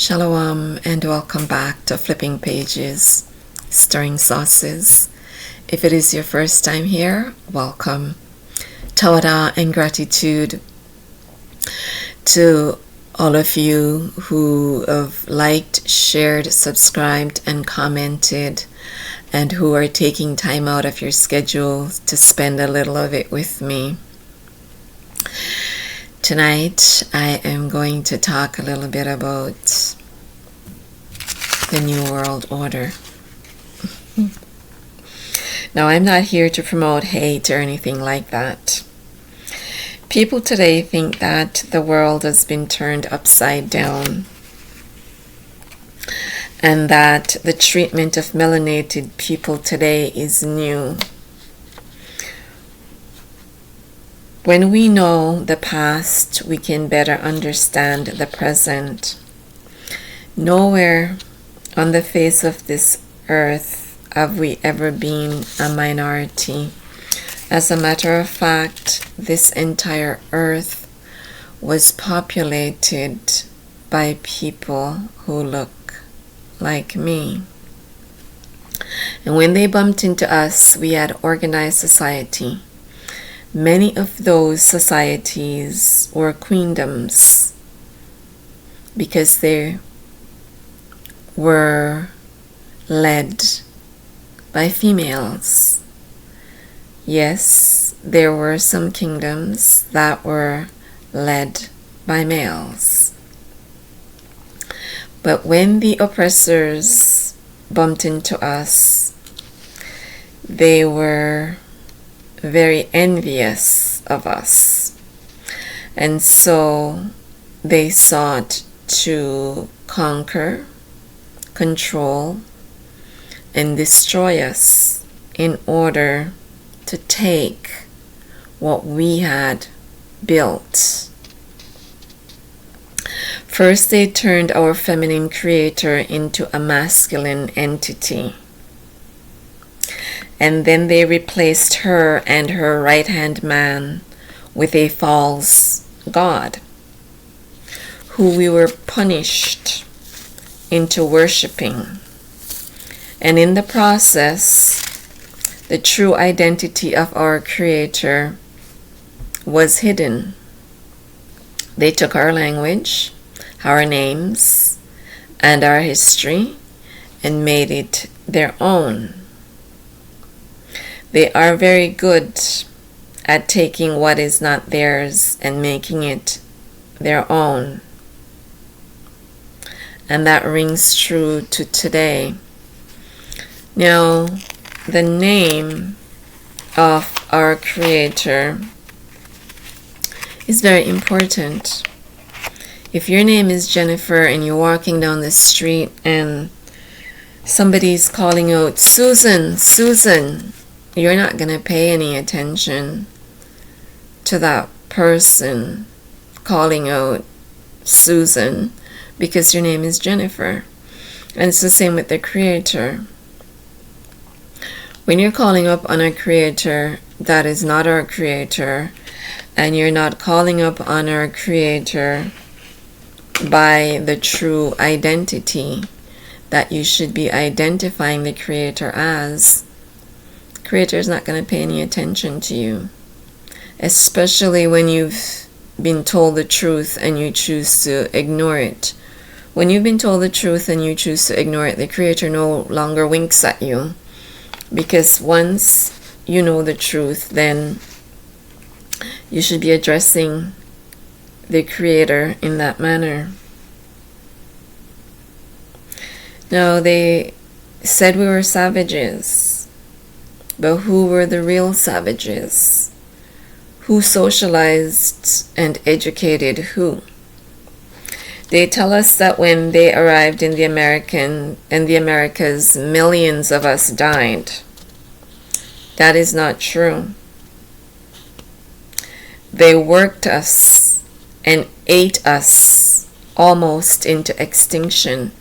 Shalom and welcome back to Flipping Pages, Stirring Sauces. If it is your first time here, welcome. Tawada and gratitude to all of you who have liked, shared, subscribed, and commented, and who are taking time out of your schedule to spend a little of it with me. Tonight, I am going to talk a little bit about the New World Order. Now, I'm not here to promote hate or anything like that. People today think that the world has been turned upside down and that the treatment of melanated people today is new. When we know the past, we can better understand the present. Nowhere on the face of this earth have we ever been a minority. As a matter of fact, this entire earth was populated by people who look like me. And when they bumped into us, we had organized society. Many of those societies were queendoms because they were led by females. Yes, there were some kingdoms that were led by males. But when the oppressors bumped into us, they were very envious of us, and so they sought to conquer, control, and destroy us in order to take what we had built. First, they turned our feminine creator into a masculine entity. And then they replaced her and her right-hand man with a false god, who we were punished into worshiping. And in the process, the true identity of our Creator was hidden. They took our language, our names, and our history and made it their own. They are very good at taking what is not theirs and making it their own. And that rings true to today. Now, the name of our Creator is very important. If your name is Jennifer and you're walking down the street and somebody's calling out, "Susan, Susan," you're not going to pay any attention to that person calling out Susan because your name is Jennifer. And it's the same with the Creator. When you're calling up on a Creator that is not our Creator, and you're not calling up on our Creator by the true identity that you should be identifying the Creator as, Creator is not going to pay any attention to you, especially when you've been told the truth and you choose to ignore it. When you've been told the truth and you choose to ignore it, the Creator no longer winks at you, because once you know the truth, then you should be addressing the Creator in that manner. Now, they said we were savages. But who were the real savages? Who socialized and educated who? They tell us that when they arrived in the Americas, millions of us died. That is not true. They worked us and ate us almost into extinction.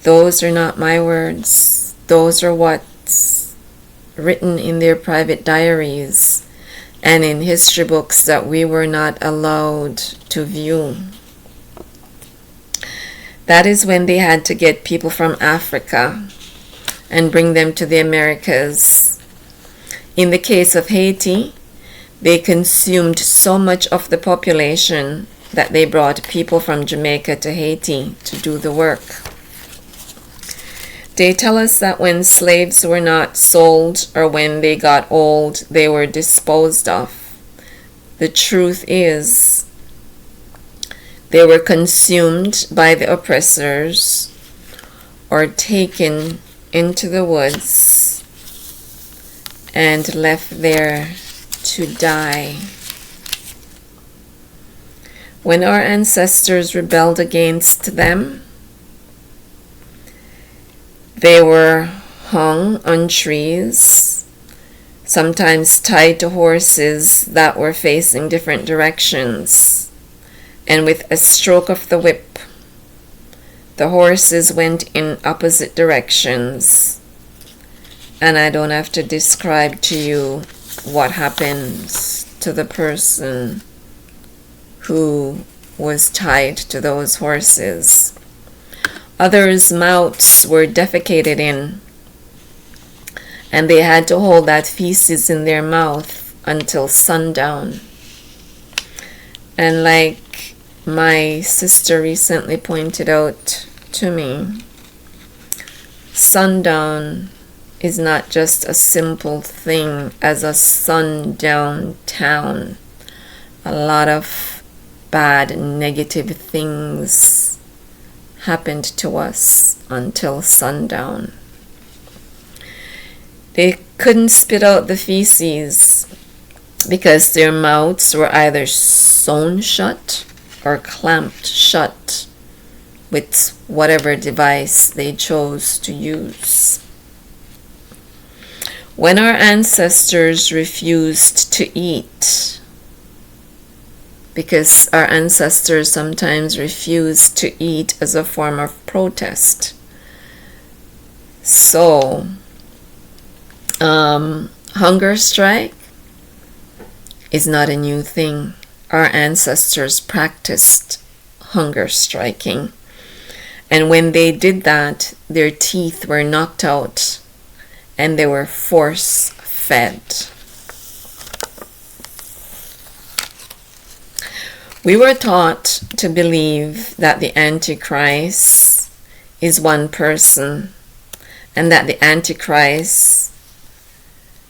Those are not my words. Those are what's written in their private diaries and in history books that we were not allowed to view. That is when they had to get people from Africa and bring them to the Americas. In the case of Haiti, they consumed so much of the population that they brought people from Jamaica to Haiti to do the work. They tell us that when slaves were not sold or when they got old, they were disposed of. The truth is, they were consumed by the oppressors or taken into the woods and left there to die. When our ancestors rebelled against them, they were hung on trees, sometimes tied to horses that were facing different directions. And with a stroke of the whip, the horses went in opposite directions. And I don't have to describe to you what happens to the person who was tied to those horses. Others' mouths were defecated in, and they had to hold that feces in their mouth until sundown. And like my sister recently pointed out to me, sundown is not just a simple thing as a sundown town. A lot of bad, negative things happened to us until sundown. They couldn't spit out the feces because their mouths were either sewn shut or clamped shut with whatever device they chose to use. When our ancestors refused to eat, because our ancestors sometimes refused to eat as a form of protest. So, hunger strike is not a new thing. Our ancestors practiced hunger striking. And when they did that, their teeth were knocked out and they were force fed. We were taught to believe that the Antichrist is one person and that the Antichrist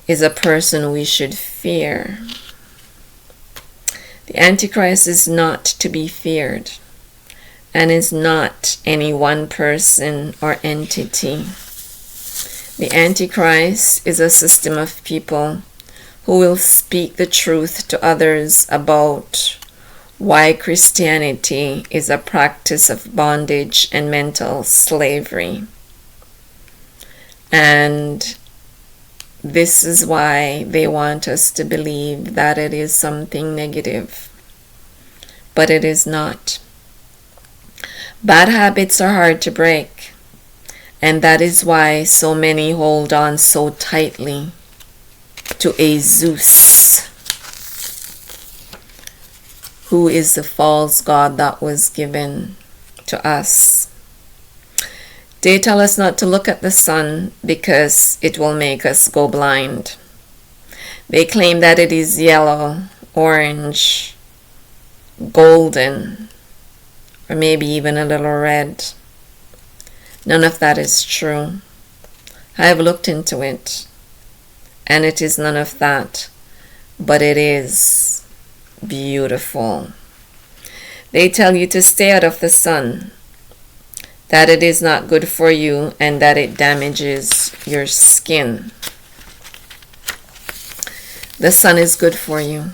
is a person we should fear. The Antichrist is not to be feared and is not any one person or entity. The Antichrist is a system of people who will speak the truth to others about why Christianity is a practice of bondage and mental slavery. And this is why they want us to believe that it is something negative. But it is not. Bad habits are hard to break. And that is why so many hold on so tightly to a Zeus, who is the false god that was given to us. They tell us not to look at the sun because it will make us go blind. They claim that it is yellow, orange, golden, or maybe even a little red. None of that is true. I have looked into it, and it is none of that, but it is beautiful. They tell you to stay out of the sun, that it is not good for you and that it damages your skin. The sun is good for you.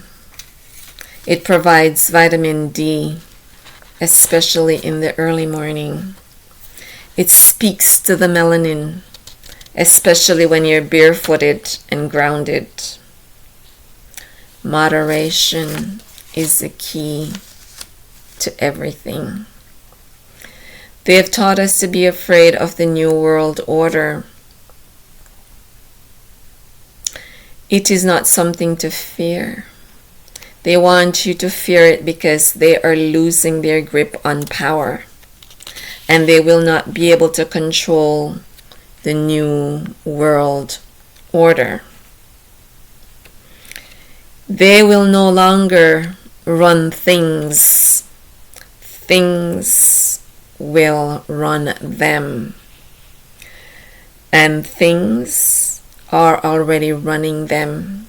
It provides vitamin D, especially in the early morning. It speaks to the melanin, especially when you're barefooted and grounded. Moderation is the key to everything. They have taught us to be afraid of the New World Order. It is not something to fear. They want you to fear it because they are losing their grip on power. and they will not be able to control the new world order. They will no longer run things. Things will run them. And things are already running them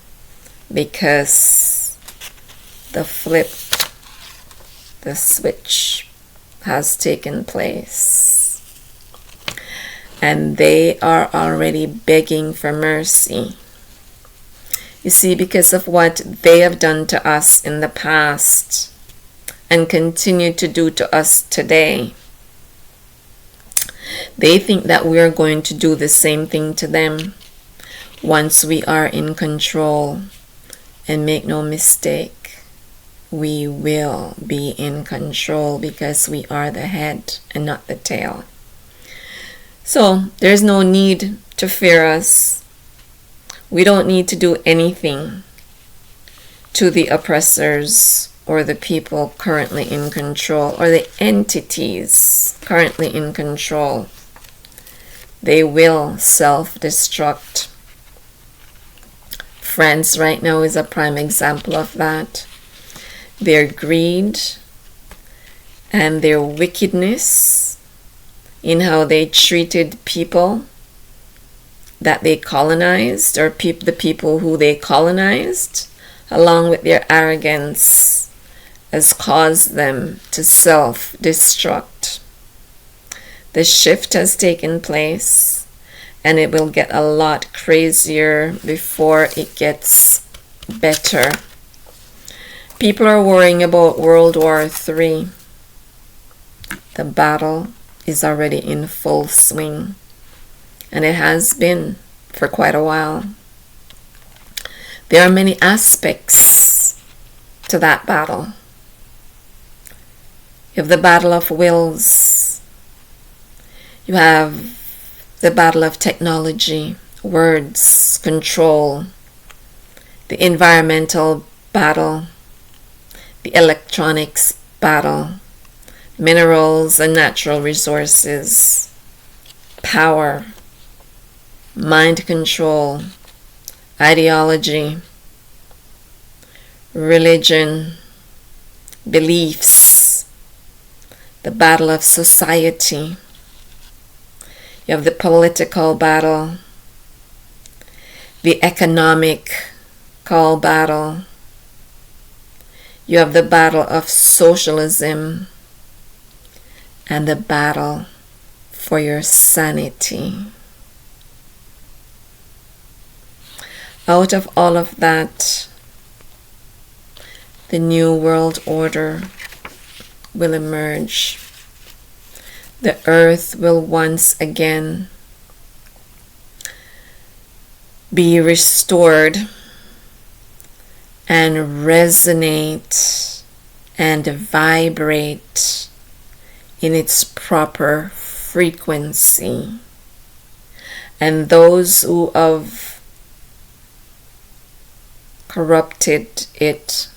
because the switch has taken place. And they are already begging for mercy. You see, because of what they have done to us in the past and continue to do to us today, they think that we are going to do the same thing to them once we are in control. And make no mistake, we will be in control because we are the head and not the tail. So there's no need to fear us. We don't need to do anything to the oppressors or the people currently in control or the entities currently in control. They will self-destruct. France right now is a prime example of that. Their greed and their wickedness in how they treated people that they colonized, or the people who they colonized, along with their arrogance, has caused them to self-destruct. The shift has taken place, and it will get a lot crazier before it gets better. People are worrying about World War III. The battle is already in full swing, and it has been for quite a while. There are many aspects to that battle. You have the battle of wills. You have the battle of technology, words, control, the environmental battle, the electronics battle, minerals and natural resources, power, mind control, ideology, religion, beliefs, the battle of society. You have the political battle, the economical battle. You have the battle of socialism and the battle for your sanity. Out of all of that, the new world order will emerge. The earth will once again be restored and resonate and vibrate in its proper frequency. And those who have corrupted it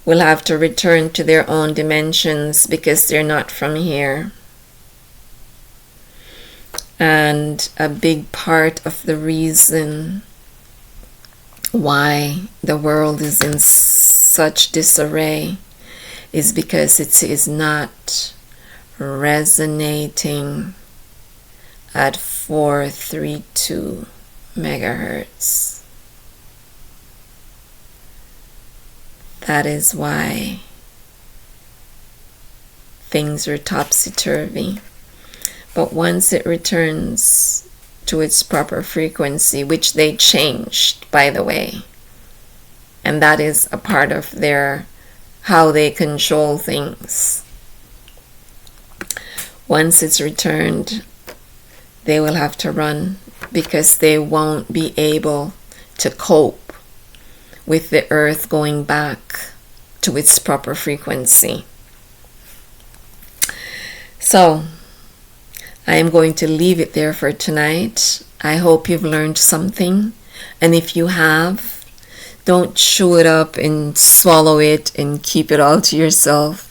will have to return to their own dimensions because they're not from here. And a big part of the reason why the world is in such disarray is because it is not resonating at 432 megahertz. That is why things are topsy-turvy. But once it returns to its proper frequency, which they changed, by the way, and that is a part of their how they control things. Once it's returned, they will have to run because they won't be able to cope with the earth going back to its proper frequency. So, I am going to leave it there for tonight. I hope you've learned something. And if you have, don't chew it up and swallow it and keep it all to yourself.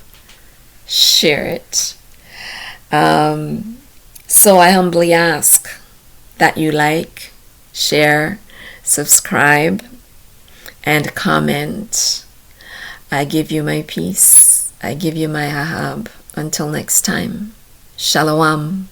Share it. So I humbly ask that you like, share, subscribe, and comment. I give you my peace. I give you my ahab. Until next time, shalom.